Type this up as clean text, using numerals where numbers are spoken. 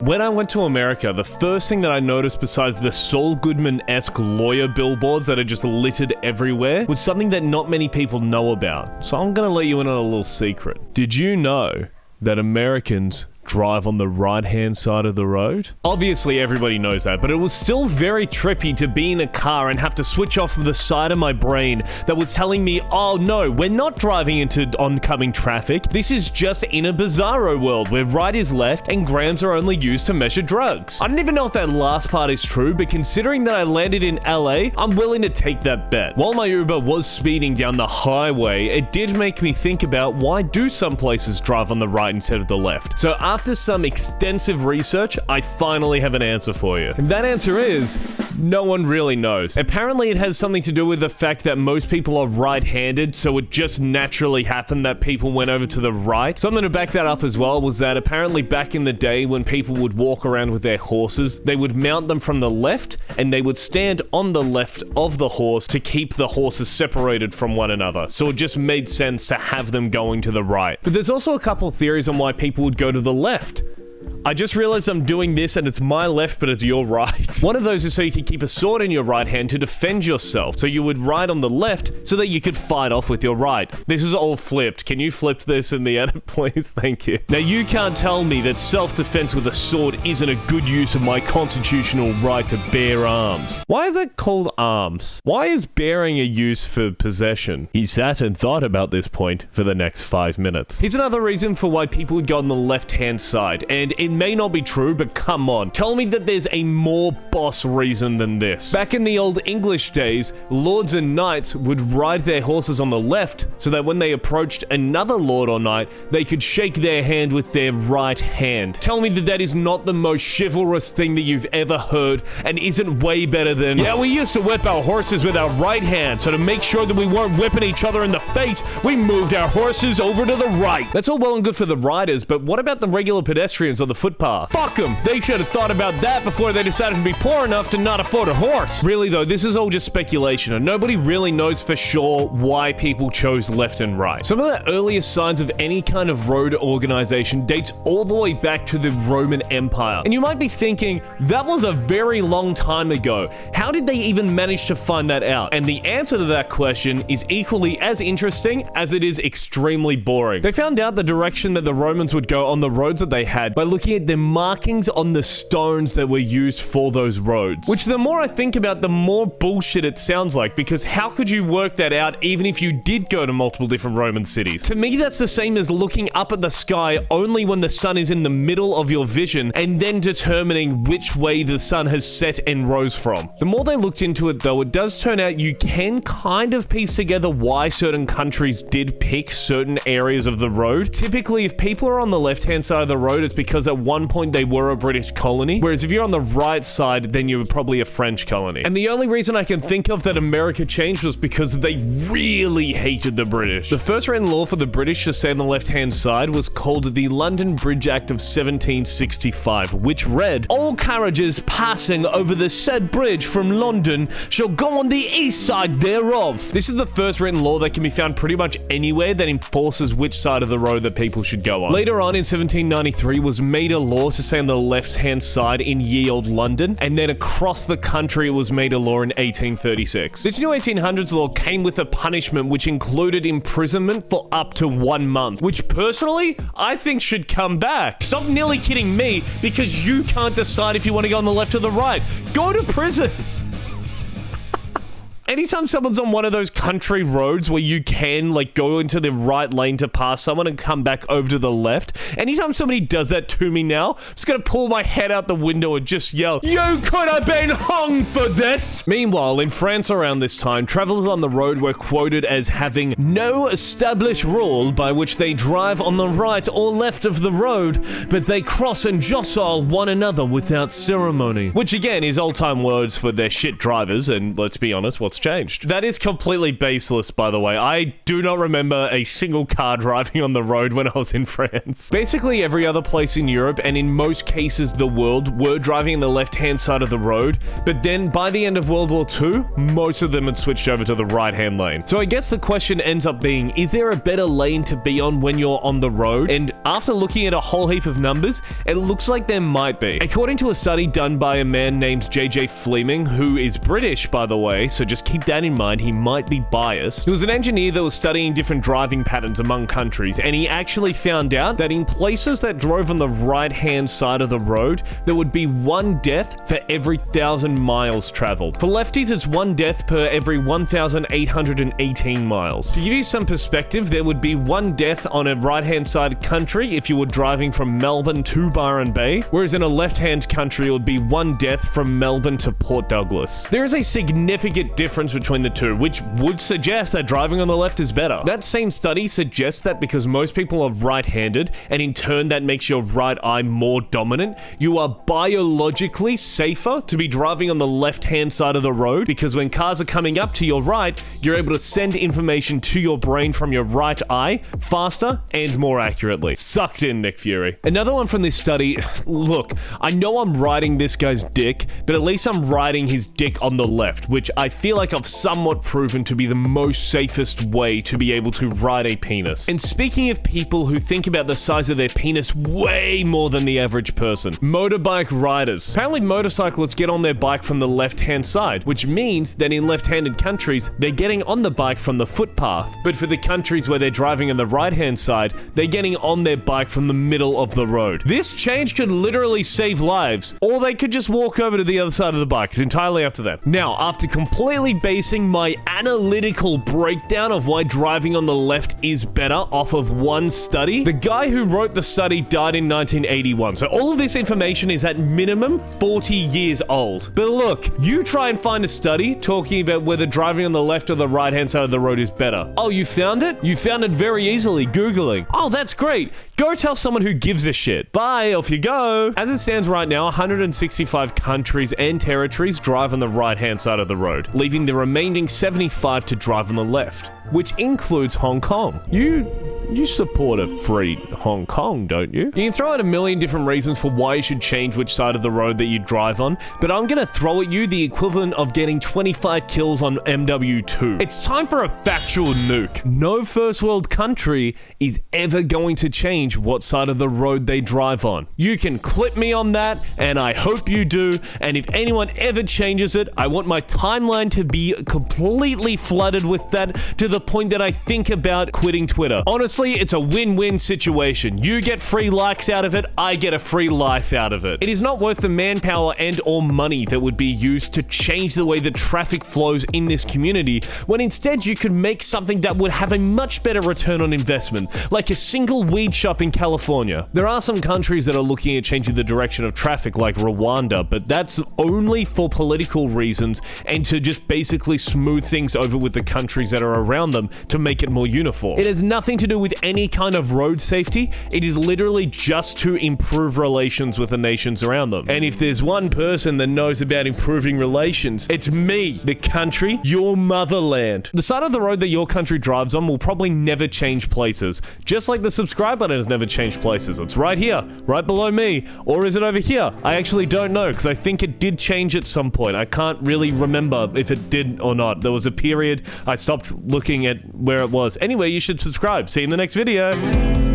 When I went to America, the first thing that I noticed besides the Saul Goodman-esque lawyer billboards that are just littered everywhere was something that not many people know about. So I'm gonna let you in on a little secret. Did you know that Americans drive on the right-hand side of the road? Obviously, everybody knows that, but it was still very trippy to be in a car and have to switch off the side of my brain that was telling me, oh no, we're not driving into oncoming traffic. This is just in a bizarro world where right is left and grams are only used to measure drugs. I don't even know if that last part is true, but considering that I landed in LA, I'm willing to take that bet. While my Uber was speeding down the highway, it did make me think about why do some places drive on the right instead of the left. So after some extensive research, I finally have an answer for you. And that answer is, no one really knows. Apparently it has something to do with the fact that most people are right-handed, so it just naturally happened that people went over to the right. Something to back that up as well was that apparently back in the day when people would walk around with their horses, they would mount them from the left and they would stand on the left of the horse to keep the horses separated from one another. So it just made sense to have them going to the right. But there's also a couple theories on why people would go to the left. I just realized I'm doing this and it's my left, but it's your right. One of those is so you can keep a sword in your right hand to defend yourself. So you would ride on the left so that you could fight off with your right. This is all flipped. Can you flip this in the edit, please? Thank you. Now, you can't tell me that self-defense with a sword isn't a good use of my constitutional right to bear arms. Why is it called arms? Why is bearing a use for possession? He sat and thought about this point for the next 5 minutes. Here's another reason for why people would go on the left-hand side, and it may not be true, but come on. Tell me that there's a more boss reason than this. Back in the old English days, lords and knights would ride their horses on the left so that when they approached another lord or knight, they could shake their hand with their right hand. Tell me that that is not the most chivalrous thing that you've ever heard and isn't way better than, yeah, we used to whip our horses with our right hand, so to make sure that we weren't whipping each other in the face, we moved our horses over to the right. That's all well and good for the riders, but what about the regular pedestrians on the footpath? Fuck them! They should have thought about that before they decided to be poor enough to not afford a horse. Really though, this is all just speculation and nobody really knows for sure why people chose left and right. Some of the earliest signs of any kind of road organization dates all the way back to the Roman Empire. And you might be thinking, that was a very long time ago. How did they even manage to find that out? And the answer to that question is equally as interesting as it is extremely boring. They found out the direction that the Romans would go on the roads that they had by looking at the markings on the stones that were used for those roads. Which the more I think about, the more bullshit it sounds like, because how could you work that out even if you did go to multiple different Roman cities? To me, that's the same as looking up at the sky only when the sun is in the middle of your vision and then determining which way the sun has set and rose from. The more they looked into it though, it does turn out you can kind of piece together why certain countries did pick certain areas of the road. Typically, if people are on the left-hand side of the road, it's because at one point they were a British colony, whereas if you're on the right side, then you were probably a French colony. And the only reason I can think of that America changed was because they really hated the British. The first written law for the British to stay on the left-hand side was called the London Bridge Act of 1765, which read, "All carriages passing over the said bridge from London shall go on the east side thereof." This is the first written law that can be found pretty much anywhere that enforces which side of the road that people should go on. Later on in 1793 was made a law to stay on the left-hand side in ye old London, and then across the country it was made a law in 1836. This new 1800s law came with a punishment which included imprisonment for up to 1 month, which personally, I think should come back. Stop nearly kidding me because you can't decide if you want to go on the left or the right. Go to prison! Anytime someone's on one of those country roads where you can, like, go into the right lane to pass someone and come back over to the left, anytime somebody does that to me now, I'm just gonna pull my head out the window and just yell, "You could have been hung for this!" Meanwhile, in France around this time, travelers on the road were quoted as having no established rule by which they drive on the right or left of the road, but they cross and jostle one another without ceremony. Which again is old-time words for their shit drivers, and let's be honest, what's what's changed. That is completely baseless, by the way. I do not remember a single car driving on the road when I was in France. Basically, every other place in Europe, and in most cases the world, were driving on the left-hand side of the road, but then by the end of World War II, most of them had switched over to the right-hand lane. So I guess the question ends up being, is there a better lane to be on when you're on the road? And after looking at a whole heap of numbers, it looks like there might be. According to a study done by a man named J.J. Fleming, who is British, by the way, so just keep that in mind, he might be biased. He was an engineer that was studying different driving patterns among countries, and he actually found out that in places that drove on the right-hand side of the road, there would be 1 death for every 1,000 miles traveled. For lefties, it's 1 death per every 1,818 miles. To give you some perspective, there would be 1 death on a right-hand side country if you were driving from Melbourne to Byron Bay, whereas in a left-hand country, it would be 1 death from Melbourne to Port Douglas. There is a significant difference between the two, which would suggest that driving on the left is better. That same study suggests that because most people are right-handed, and in turn that makes your right eye more dominant, you are biologically safer to be driving on the left-hand side of the road, because when cars are coming up to your right, you're able to send information to your brain from your right eye faster and more accurately. Sucked in, Nick Fury. Another one from this study, look, I know I'm riding this guy's dick, but at least I'm riding his dick on the left, which I feel like I've somewhat proven to be the most safest way to be able to ride a penis. And speaking of people who think about the size of their penis way more than the average person, motorbike riders. Apparently motorcyclists get on their bike from the left-hand side, which means that in left-handed countries, they're getting on the bike from the footpath. But for the countries where they're driving on the right-hand side, they're getting on their bike from the middle of the road. This change could literally save lives, or they could just walk over to the other side of the bike. It's entirely up to them. Now, after completely basing my analytical breakdown of why driving on the left is better off of one study, the guy who wrote the study died in 1981. So all of this information is at minimum 40 years old. But look, you try and find a study talking about whether driving on the left or the right-hand side of the road is better. Oh, you found it? You found it very easily, Googling. Oh, that's great. Go tell someone who gives a shit. Bye, off you go. As it stands right now, 165 countries and territories drive on the right-hand side of the road, leaving the remaining 75 to drive on the left, which includes Hong Kong. You support a free Hong Kong, don't you? You can throw out a million different reasons for why you should change which side of the road that you drive on, but I'm gonna throw at you the equivalent of getting 25 kills on MW2. It's time for a factual nuke. No first world country is ever going to change what side of the road they drive on. You can clip me on that, and I hope you do, and if anyone ever changes it, I want my timeline to be completely flooded with that to the point that I think about quitting Twitter. Honestly, it's a win-win situation. You get free likes out of it, I get a free life out of it. It is not worth the manpower and or money that would be used to change the way the traffic flows in this community, when instead you could make something that would have a much better return on investment, like a single weed shop in California. There are some countries that are looking at changing the direction of traffic, like Rwanda, but that's only for political reasons and to just basically smooth things over with the countries that are around them to make it more uniform. It has nothing to do with any kind of road safety. It is literally just to improve relations with the nations around them. And if there's one person that knows about improving relations, it's me, the country, your motherland. The side of the road that your country drives on will probably never change places, just like the subscribe button has never changed places. It's right here, right below me, or is it over here? I actually don't know, because I think it did change at some point. I can't really remember if it did or not. There was a period I stopped looking at where it was. Anyway, you should subscribe. See you in the next video.